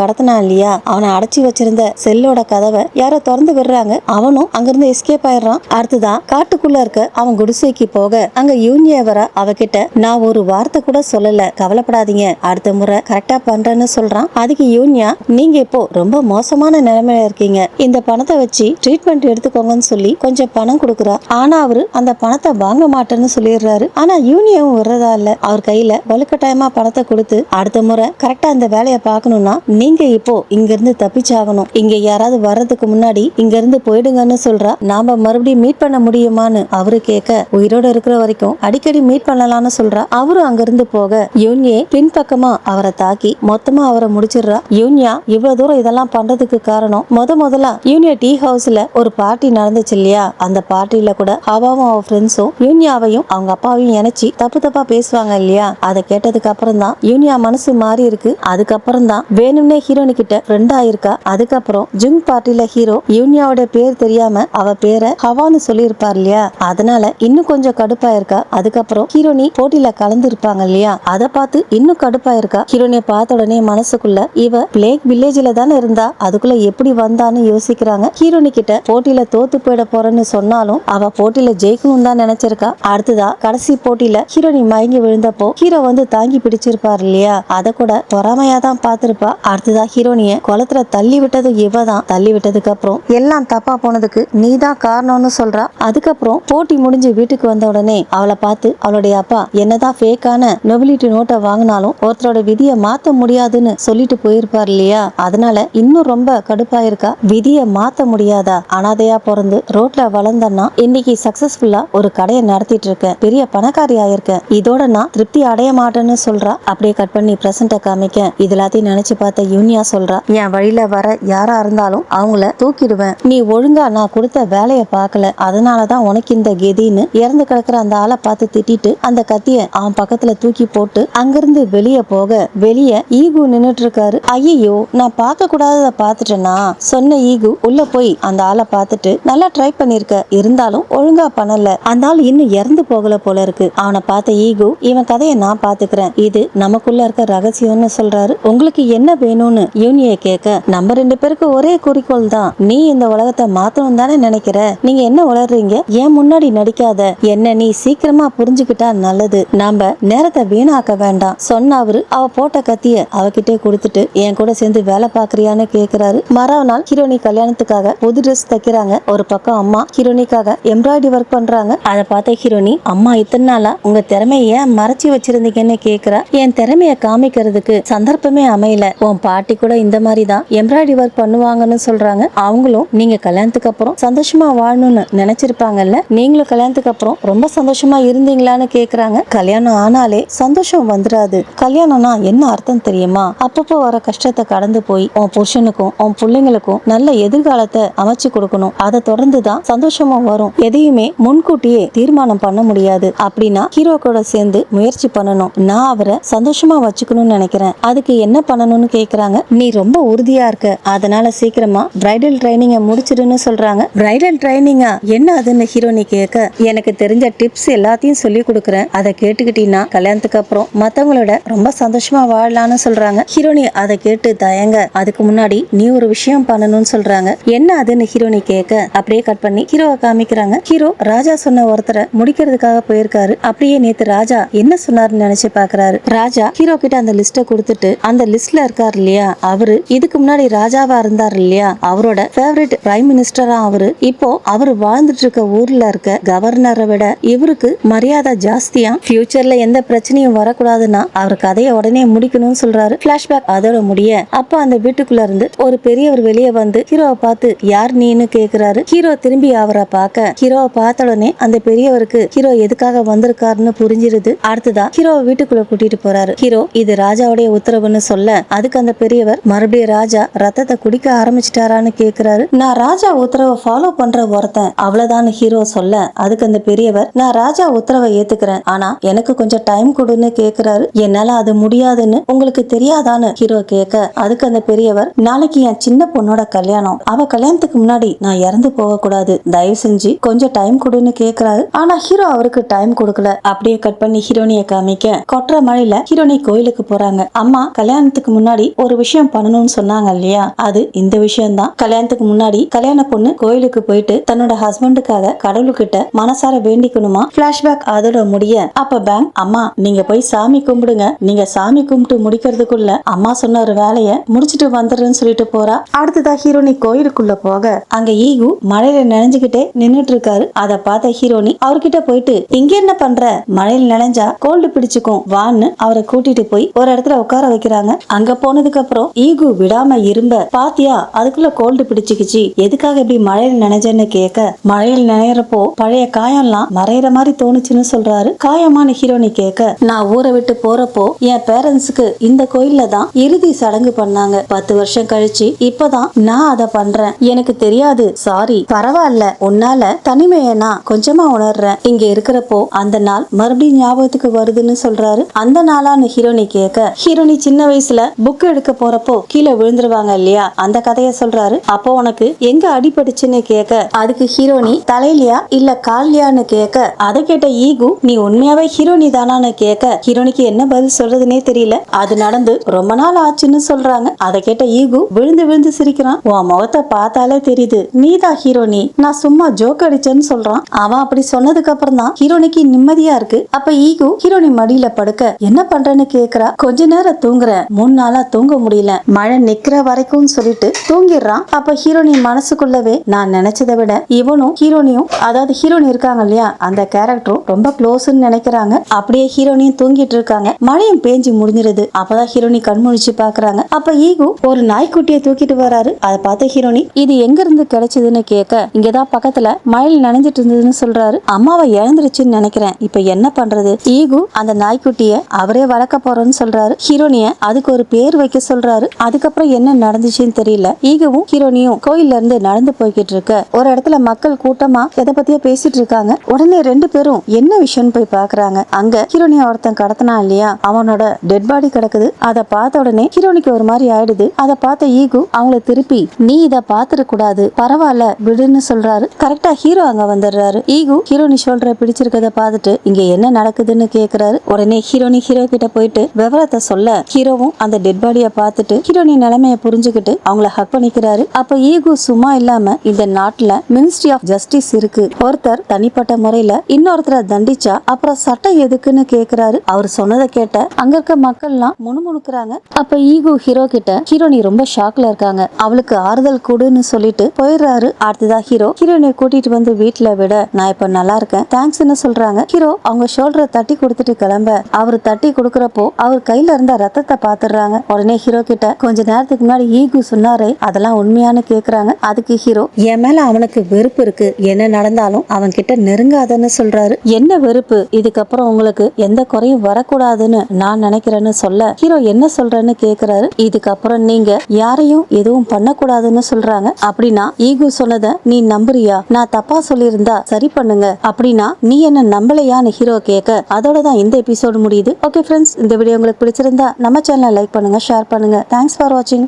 கடத்தினா இல்லையா, அவனை அடைச்சி வச்சிருந்த செல்லோட கதவை யாரோ திறந்து விடுறாங்க. அவனும் அங்கிருந்து எஸ்கேப் ஆயிடுறான். அடுத்துதான் காட்டுக்குள்ள இருக்க அவன் குடிசைக்கு போக, அங்க யூனியவரா அவகிட்ட, நான் ஒரு வார்த்தை கூட சொல்லல, கவலைப்படாதீங்க, அடுத்த முறை கரெக்டா பண்றேன்னு சொல்றான். அதுக்கு யூனியா, நீங்க இப்போ ரொம்ப மோசமான நிலைமையில இருக்கீங்க, இந்த பணத்தை வச்சு ட்ரீட்மெண்ட் எடுத்துக்கோங்கன்னு சொல்லி கொஞ்சம் பணம் கொடுக்குறா. ஆனா அவரு அந்த பணத்தை வாங்க மாட்டேன்னு சொல்லிடுறாரு. ஆனா யூனியாவும் விடுறதா இல்ல. அவர் கையில வலுக்கட்டாயமா பணத்தை கொடுத்து, அடுத்த முறை கரெக்டா அந்த வேலையை பார்க்கணும்னா நீங்க இப்போ இங்க இருந்து தப்பிச்சாகணும், இங்க யாராவது வர்றதுக்கு முன்னாடி இங்க இருந்து போயிடுங்கன்னு சொல்றா. நாம மறுபடியும் மீட் பண்ண முடியுமான்னு அவரு கேட்க, உயிரோட இருக்கிற வரைக்கும் அடிக்கடி மீட் பண்ணலாம்னு சொல்றா. அவரும் அங்கிருந்து போக, யூனியே பின்பக்கமா அவரை தாக்கி மொத்தமா அவரை முடிச்சிடுறா. யூனியா இவ்வளவு தூரம் இதெல்லாம் பண்றதுக்கு காரணம், முதலா யூனியா டீ ஹவுஸ்ல ஒரு பார்ட்டி நடந்துச்சு இல்லையா, அந்த பார்ட்டியில கூட அவாவும் அவ ஃப்ரெண்ட்ஸும் யூனியாவையும் அவங்க அப்பாவையும் இணைச்சி தப்பா பேசுவாங்க இல்லையா, அதை கேட்டதுக்கு அப்புறம் தான் யூனியா மனசு மாறி இருக்கு. அதுக்கப்புறம் தான் வேணும்னே ஹீரோனி கிட்ட ஃப்ரெண்ட் ஆயிருக்கா. அதுக்கப்புறம் ஜிம் பார்ட்டில ஹீரோ யூனியாவோட பேர் தெரியாம அவ பேரை ஹவான்னு சொல்லி இருப்பார் இல்லையா, அதனால இன்னும் கொஞ்சம் கடுப்பா இருக்கா. அதுக்கப்புறம் ஹீரோனி போட்டியில கலந்து இருப்பாங்க இல்லையா, அதை பார்த்து இன்னும் கடுப்பா இருக்கா. ஹீரோனியை பார்த்த உடனே மனசுக்குள்ள, இவ பிளேக் வில்லேஜ்ல தானே இருந்தா, அதுக்குள்ள எப்படி வந்தான்னு யோசிக்கிறாங்க. ஹீரோனி கிட்ட போட்டியில தோத்து போயிட போறேன்னு சொன்னாலும் அவ போட்டியில ஜெயிக்கணும் தான் நினைச்சிருக்கா. அடுத்ததா கடைசி போட்டியில ஹீரோனி மயங்கி விழுந்தப்போ ஹீரோ வந்து தாங்கி பிடிச்சிருப்பாரு இல்லையா, அதை கூட பொறாமையா தான் பார்த்திருப்பா. அடுத்ததா ஹீரோனிய குளத்துல தள்ளி விட்டது இவ தான். தள்ளி விட்டதுக்கு அப்புறம் எல்லாம் தப்பா போனதுக்கு நீ தான் காரணம்னு சொல்றா. அதுக்கப்புறம் போட்டி முடிஞ்சு வீட்டுக்கு வந்த உடனே அவளை பார்த்து அவளுடைய அப்பா என்னதான் ஃபேக்கான நொபிலிட்டி நோட்டை வாங்கினாலும் ஒருத்தரோட விதியை மாத்த முடியாதுன்னு சொல்லிட்டு போயிருப்பார் இல்லையா, அதனால இன்னும் ரொம்ப கடுப்பா இருக்கா. விதியை மாத்த முடியாதா, அனாதையா பிறந்து ரோட்ல வளர்ந்தன்னா இன்னைக்கு சக்சஸ்ஃபுல்லா ஒரு கடையை நடத்திட்டு இருக்கேன், பெரிய பணக்காரி ஆயிருக்கேன், இதோட நான் திருப்தி அடைய மாட்டேன்னு சொல்றா. அப்படியே கட் பண்ணி பிரசன்ட காமிக்க, இது எல்லாத்தையும் நினைச்சு பார்த்த யூனியா சொல்றா, என் வழியில வர யாரா இருந்தாலும் அவங்கள தூக்கிடுவேன், நீ ஒழுங்கா நான் கொடுத்த வேலையை பார்க்கல, அதனாலதான் உனக்கு இந்த கெதின்னு இறந்து கிடக்குற அந்த ஆளை பார்த்து திட்டிட்டு அந்த கத்திய அவன் பக்கத்துல தூக்கி போட்டு அங்கிருந்து வெளியே போக, வெளியே ஈகு நின்னுட்டு இருக்காரு. ஐயோ, நான் பார்க்க கூடாதத பார்த்துட்டேனா சொன்ன ஈகு உள்ள போய் அந்த ஆளை பார்த்துட்டு, நல்லா ட்ரை பண்ணிருக்க, இருந்தாலும் ஒழுங்கா பண்ணல, அந்த ஆள் இன்னும் இறந்து போகல போல இருக்கு. அவனை பார்த்த ஈகு, இவன் கதையை நான் பாத்துக்கிறேன், இது நமக்குள்ள இருக்க ரகசியம்னு சொல்றாரு. உங்களுக்கு என்ன வேணும்னு யூனியை கேட்க, நம்ம ரெண்டு பேருக்கு ஒரே குறிக்கோள் தான், நீ இந்த உலகத்தை மாத்தணும் தானே நினைக்கிற, நீங்க என்ன உளறீங்க, ஏன் முன்னாடி நடிக்காத, என்ன நீ சீக்கிரமா புரிஞ்சுக்கிட்டா நல்லது. நாம நேரத்தை வீணாக்க வேண்டாம் சொன்ன அவரு அவ போட்ட கத்திய அவகிட்டே கொடுத்துட்டு என் கூட சேர்ந்து வேலை பாக்குறியான்னு கேக்குறாரு. மறுநாள் ஹீரோனி கல்யாணத்துக்காக புது ட்ரெஸ் தைக்கிறாங்க. ஒரு பக்கம் அம்மா ஹீரோனிக்காக எம்ப்ராய்டரி ஒர்க் பண்றாங்க. அதை பார்த்த ஹீரோனி, அம்மா இத்தனை நாளா உங்க திறமைய ஏன் மறைச்சி வச்சிருந்தீங்கன்னு கேக்குறா. என் திறமைய காமிக்கிறதுக்கு சந்தர்ப்பமே அமையல. உன் பாட்டி கூட இந்த மாதிரி தான் எம்ப்ராய்டரி ஒர்க் பண்ணுவாங்கன்னு சொல்றாங்க. அவங்களும் நீங்க கல்யாணத்துக்கு அப்புறம் சந்தோஷமா வாழணும்னு நினைச்சிருப்பாங்கல்ல, நீங்களும் கல்யாணத்துக்கு அப்புறம் ரொம்ப சந்தோஷமா இருந்தீங்களான்னு கேக்குறாங்க. கல்யாணம் ஆனாலே சந்தோஷம் வந்துடாது. கல்யாணம்னா என்ன அர்த்தம் தெரியுமா? அப்பப்போ வர கஷ்டத்தை கடந்து போய் உன் புருஷனுக்கும் உன் பிள்ளைங்களுக்கும் நல்ல எதிர்காலத்தை அமைச்சு கொடுக்கணும். அதை தொடர்ந்து தான் சந்தோஷமா வரும். எதையுமே முன்கூட்டியே தீர்மானம் பண்ண முடியாது. அப்படின்னா ஹீரோ கூட சேர்ந்து முயற்சி பண்ணணும். நான் அவரை சந்தோஷமா வச்சுக்கணும்னு நினைக்கிறேன். அதுக்கு என்ன பண்ணணும்னு கேக்குறாங்க. நீ ரொம்ப உறுதியா இருக்க, அதனால சீக்கிரமா பிரைடல் ட்ரைனிங்க முடிச்சிடுன்னு சொல்றாங்க. பிரைடல் ட்ரைனிங்கா என்ன அதுன்னு ஹீரோனி கேட்க, எனக்கு தெரிஞ்ச டிப்ஸ் எல்லாத்தையும் சொல்லி கொடுக்குறேன். அதை கேட்டுக்கிட்டீங்கன்னா கல்யாணத்துக்கு அப்புறம் மத்தவங்களோட ரொம்ப சந்தோஷமா வாழலாம்னு சொல்றாங்க. ஹீரோனி அதை கேட்டு தயங்க, அதுக்கு முன்னாடி நீ ஒரு விஷயம் பண்ணணும்னு சொல்றாங்க. என்ன அதுன்னு ஹீரோனி கேட்க, அப்படியே கட் பண்ணி ஹீரோவை காமிக்கிறாங்க. ஹீரோ ராஜா சொன்ன ஒருத்தரை முடிக்கிறதுக்காக போயிருக்காரு. அப்படியே நேத்து ராஜா என்ன சொன்னாருன்னு நினைச்சு பாக்குறாரு. ராஜா ஹீரோ கிட்ட அந்த லிஸ்ட கொடுத்துட்டு, அந்த லிஸ்ட்ல இருக்காரு இல்லையா அவரு, இதுக்கு முன்னாடி ராஜாவா இருந்தாரு இல்லையா, அவரோட ஃபேவரட் பிரைம் மினிஸ்டரா அவரு. இப்போ அவரு வாழ்ந்துட்டு இருக்க ஊர்ல இருக்க கவர்னரை விட இவருக்கு மரியாதை ஜாஸ்தியா. ஃபியூச்சர்ல எந்த பிரச்சனையும் வரக்கூடாதுன்னா அவர் கதையை உடனே முடிக்கணும்னு சொல்றாரு. பிளாஷ்பேக் அதோட முடிய அப்ப அந்த வீட்டுக்குள்ள இருந்து ஒரு பெரியவர் வெளியே வந்து ஹீரோவை பார்த்து யார் நீன்னு கேக்குறாரு. ஹீரோ திரும்பி அவரை பார்க்க, ஹீரோவை பார்த்த உடனே அந்த பெரியவருக்கு ஹீரோ எதுக்காக வந்திருக்காருன்னு புரிஞ்சிருது. அடுத்ததா ஹீரோவை வீட்டுக்குள்ள கூட்டிட்டு போறாரு. ஹீரோ இது ராஜாவுடைய உத்தரவுன்னு சொல்ல, அதுக்கு அந்த பெரியவர் மறுபடியும் ராஜா ரத்தத்தை குடிக்க ஆரம்பிச்சிட்டாரான்னு கேக்குறாரு. நான் ராஜா உத்தரவை ஃபாலோ பண்ற ஒருத்தன் அவ்வளவுதான் ஹீரோ சொல்ல, அதுக்கு அந்த பெரியவர் நான் ராஜா உத்தரவை ஏத்துக்கிறேன், ஆனா எனக்கு கொஞ்சம் டைம் கொடுன்னு கேக்குறாரு. என்னால அது முடியாதுன்னு உங்களுக்கு தெரியாதான்னு ஹீரோ கேட்க, அதுக்கு அந்த பெரியவர் நாளைக்கு என் சின்ன பொண்ணோட கல்யாணம், அவ கல்யாணத்துக்கு முன்னாடி நான் இறந்து போக கூடாது, தயவு செஞ்சு கொஞ்சம் டைம் கொடுன்னு கேக்குறாரு. ஆனா ஹீரோ அவருக்கு டைம் கொடுக்கல. அப்படியே கட் பண்ணி ஹீரோனிய காமிக்க, கொற்ற மழையில ஹீரோனி கோயிலுக்கு போறாங்க. அம்மா கல்யாணத்துக்கு முன்னாடி ஒரு விஷயம் பண்ணணும்னு சொன்னாங்க இல்லையா, அது இந்த விஷயம் தான். கல்யாணத்துக்கு முன்னாடி கல்யாண பொண்ணு கோயிலுக்கு போயிட்டு தன்னோட ஹஸ்பண்டுக்காக கடவுள்கிட்ட மனசார வேண்டிக்கணுமா. பிளாஷ்பேக் அதோட முடிய அப்ப பேங்க், அம்மா நீங்க போய் சாமி கும்பிடுங்க, நீங்க சாமி கும்பிட்டு முடிக்கிறதுக்குள்ள அம்மா சொன்ன ஒரு வேலைய முடிச்சிட்டு வந்துடுறேன்னு சொல்லிட்டு போறா. அடுத்ததா ஹீரோனி கோயிலுக்குள்ள போக, அங்க ஈகு மழையில நினைஞ்சுகிட்டே நின்னுட்டு இருக்காரு. அத பார்த்த ஹீரோனி அவர்கிட்ட போயிட்டு, இங்க என்ன பண்ற, மழையில நினைஞ்சா கோல்டு பிடிச்சுக்கும் வான்னு அவரை கூட்டிட்டு போய் ஒரு இடத்துல உட்கார வைக்கிறாங்க. அங்க போனதுக்கு அப்புறம் ஈகு விடாம இரும்ப, பாத்தியா அதுக்குள்ள கோல்டு பிடிச்சுக்கிச்சு, எதுக்காக இப்படி மழையில நினைஞ்சேன்னு கேட்க, மழையில் நினைறப்போ பழைய காயம்லாம் மறையிற மாதிரி தோணுச்சுன்னு சொல்றாரு. காயமான ஹீரோனி கேட்க, நான் ஊரை விட்டு போறப்போ என் பேரண்ட்ஸுக்கு இந்த கோயில்ல தான் இறுதி சடங்கு பண்ணாங்க. 10 வருஷம் கழிச்சு இப்பதான் நான் அதை பண்றேன், எனக்கு தெரியாது, சாரி. பரவாயில்ல, உன்னால தனிமையை நான் கொஞ்சமா உணர்றேன். இங்க இருக்கிறப்போ அந்த நாள் மறுபடியும் ஞாபகத்துக்கு வருதுன்னு சொல்றாரு. அந்த நாளான்னு ஹீரோனி கேட்க, ஹீரோனி சின்ன வயசுல புக் எடுக்க போறப்போ கீழே விழுந்துருவாங்க இல்லையா, அந்த கதைய சொல்றாரு. அப்போ உனக்கு எங்க அடிபட்டுச்சுன்னு கேட்க, அதுக்கு ஹீரோனி தலையிலயா இல்ல கால்லையான்னு கேட்க, அதை கேட்ட ஈகு நீ உண்மையாவே ஹீரோனி தானான்னு கேட்க, ஹீரோனிக்கு என்ன பதில் சொல்றதுன்னே தெரியல. அது நடந்து ரொம்ப நாள் ஆச்சுன்னு சொல்றாங்க. அதை கேட்ட ஈகு விழுந்து விழுந்து சிரிக்கிறான். உன் முகத்தை பார்த்தாலே தெரியுது நீதான் ஹீரோனி, நான் சும்மா ஜோக் அடிச்சேன்னு சொல்றான். அவன் அப்படி சொன்னதுக்கு அப்புறம் தான் ஹீரோனிக்கு நிம்மதியா இருக்கு. அப்ப ஈகு ஹீரோனி மடியில படுக்க, என்ன பண்றேன்னு கேக்குறா. கொஞ்ச நேரம் தூங்குறேன், 3 நாளா தூங்க முடியல, மழை நிக்கிற வரைக்கும் சொல்லிட்டு தூங்கிடுறான். அப்ப ஹீரோனி மனசுக்குள்ளவே, நான் நினைச்சதை விட இவனும் ஹீரோனியும், அதாவது ஹீரோனி இருக்காங்க இல்லையா அந்த கேரக்டரும் ரொம்ப க்ளோஸ்ன்னு நினைக்கிறாங்க. அப்படியே ஹீரோனியும் தூங்கிட்டு இருக்காங்க. மழையும் பேஞ்சு முடிஞ்சிருது. அப்பதான் ஹீரோனி கண் முழிச்சு பாக்குறாங்க. அப்ப ஈகு ஒரு நாய்க்குட்டியை தூக்கிட்டு வராரு. அதை பார்த்த ஹீரோனி இது எங்க இருந்து கிடைச்சதுன்னு கேட்க, இங்கதான் பக்கத்துல மழையில் நனைஞ்சிட்டு இருந்ததுன்னு சொல்றாரு. அம்மாவை இழந்துருச்சுன்னு நினைக்கிறேன், இப்ப என்ன பண்றது. ஈகு அந்த நாய்க்குட்டிய அவரே வளர்க்க போறோம்னு சொல்றாரு. ஹீரோனிய அதுக்கு ஒரு பேர் வைக்க சொல்றாரு. அதுக்கப்புறம் என்ன நடந்துச்சுன்னு தெரியல. ஈகவும் ஹீரோனியும் கோயில்ல இருந்து நடந்து போய்கிட்டு இருக்க, ஒரு இடத்துல மக்கள் கூட்டமா எதை பத்தியோ பேசிட்டு இருக்காங்க. உடனே 2 பேரும் என்ன விஷயம்னு போய் பாக்குறாங்க. அங்க ஹீரோனியா ஒருத்தன் கடத்தினா இல்லையா, அவனோட டெட் பாடி கிடக்குது. அதை பார்த்த உடனே ஹீரோனிக்கு ஒரு மாதிரி ஆயிடுது. அதை பார்த்த ஈகு அவங்கள திருப்பி, நீ இத பாத்துட கூடாது, பரவாயில்ல விடுன்னு சொல்றாரு. கரெக்டா ஹீரோ அங்க வந்துடுறாரு. ஈகு ஹீரோனி ஷோல்டரை பிடிச்சிருக்கத பார்த்துட்டு இங்க என்ன நடக்குதுன்னு கேக்குறாரு. உடனே ஹீரோனி ஹீரோ கிட்ட போயிட்டு விவரத்தை சொல்ல, ஹீரோவும் அந்த டெட் பாடிய பார்த்துட்டு ஹீரோனி நிலைமைய புரிஞ்சுக்கிட்டு அவங்கள ஹக் பண்ணிக்கிறாரு. அப்ப ஈகு சும்மா இல்லாம, இந்த நாட்டுல மினிஸ்ட்ரி ஆஃப் ஜஸ்டிஸ் இருக்கு, ஒருத்தர் தனிப்பட்ட முறையில இன்னொருத்தரை தண்டிச்சா அப்புறம் சட்டம் எதுக்குன்னு கேக்குறாரு. அவர் சொன்னதை கேட்ட அங்க இருக்க மக்கள் எல்லாம் முணுமுணுக்குறாங்க. அப்ப ஈகு ஹீரோ கிட்ட ஹீரோனி ரொம்ப ஷாக்ல இருக்காங்க, அவளுக்கு ஆறுதல் கொடுன்னு சொல்லிட்டு போயிடுறாரு. அடுத்ததா ஹீரோனை கூட்டிட்டு வந்து வீட்டுல விட நான் இப்ப நல்லா இருக்கேன் தேங்க்ஸ்ன்னு சொல்றாங்க. ஹீரோ அவங்க ஷோல்டரை தட்டி கொடுத்துட்டு கிளம்ப அவரு தட்டி கொடுக்கறப்போ அவர் கையில இருந்த ரத்தத்தை பாத்துறாங்க. உடனே ஹீரோ கிட்ட கொஞ்ச நேரத்துக்கு முன்னாடி ஈகு சொன்னாரே அதெல்லாம் உண்மையானு கேக்குறாங்க. அதுக்கு ஹீரோ என் மேல அவனுக்கு வெறுப்பு இருக்கு, என்ன நடந்தாலும் அவன் கிட்ட நெருங்காதன்னு சொல்றாரு. என்ன வெறுப்பு? இதுக்கப்புறம் உங்களுக்கு எந்த குறையும் வரக்கூடாதுன்னு நான் நினைக்கிறேன்னு சொல்ல ஹீரோ என்ன சொல்றேன்னு கேக்குறாரு. இதுக்கப்புறம் நீங்க யாரையும் எதுவும் பண்ணக்கூடாதுன்னு சொல்றாங்க. அப்படின்னா ஈகு சொன்னதை நீ நம்புறியா? நான் தப்பா சொல்லியிருந்தா சரி பண்ணுங்க, அப்படின்னா நீ என்ன நம்பலையான்னு ஹீரோ கேட்க அதோட தான் இந்த எபிசோடு முடியுது. ஓகே ஃப்ரெண்ட்ஸ், இந்த வீடியோ உங்களுக்கு பிடிச்சிருந்தா நம்ம சேனலை லைக் பண்ணுங்க, ஷேர் பண்ணுங்க. தேங்க்ஸ் ஃபார் வாட்சிங்.